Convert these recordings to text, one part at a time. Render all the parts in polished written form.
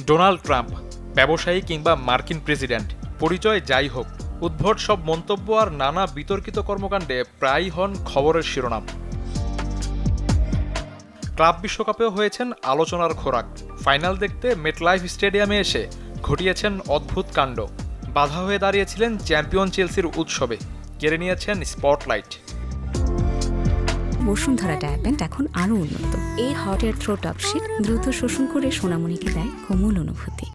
Donald Trump ব্যবসায়ী কিংবা মার্কিন প্রেসিডেন্ট, পরিচয় যাই হোক, উদ্ভট সব মন্তব্য আর নানা বিতর্কিত কর্মকাণ্ডে প্রায়ই হন খবরের শিরোনাম। ক্লাব বিশ্বকাপেও হয়েছেন আলোচনার খোরাক। ফাইনাল দেখতে মেটলাইফ স্টেডিয়ামে এসে ঘটিয়েছেন অদ্ভুত কাণ্ড। বাধা হয়ে দাঁড়িয়েছিলেন চ্যাম্পিয়ন চেলসির উৎসবে, কেড়ে নিয়েছেন স্পটলাইট। বসুন্ধরা ডায়াপেন্ট এখন আরও উন্নত। এই হট এয়ার থ্রো টপশিট দ্রুত শোষণ করে সোনামণিকে দেয় কোমল অনুভূতি।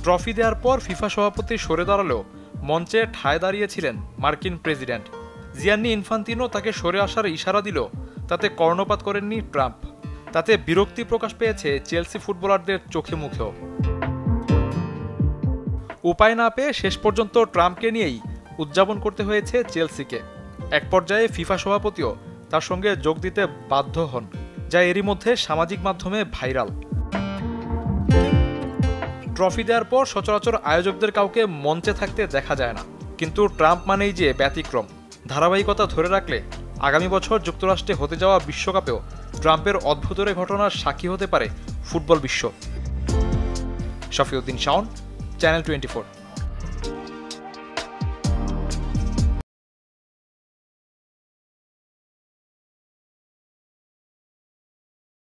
ট্রফি দেওয়ার পর ফিফা সভাপতি সরে দাঁড়ালেও মঞ্চে ঠায় দাঁড়িয়েছিলেন মার্কিন প্রেসিডেন্ট। জিয়ান্নি ইনফান্তিনো তাকে সরে আসার ইশারা দিল, তাতে কর্ণপাত করেননি ট্রাম্প। তাতে বিরক্তি প্রকাশ পেয়েছে চেলসি ফুটবলারদের চোখে মুখেও। উপায় না পেয়ে শেষ পর্যন্ত ট্রাম্পকে নিয়েই উদযাপন করতে হয়েছে চেলসিকে। এক পর্যায়ে ফিফা সভাপতিও তার সঙ্গে যোগ দিতে বাধ্য হন, যা এরই মধ্যে সামাজিক মাধ্যমে ভাইরাল। ট্রফি দেওয়ার পর সচরাচর আয়োজকদের কাউকে মঞ্চে থাকতে দেখা যায় না, কিন্তু ট্রাম্প মানেই যে ব্যতিক্রম। ধারাবাহিকতা ধরে রাখলে আগামী বছর যুক্তরাষ্ট্রে হতে যাওয়া বিশ্বকাপেও ট্রাম্পের অদ্ভুতরে ঘটনার সাক্ষী হতে পারে ফুটবল বিশ্ব। শফিউদ্দিন শাওন, চ্যানেল 24।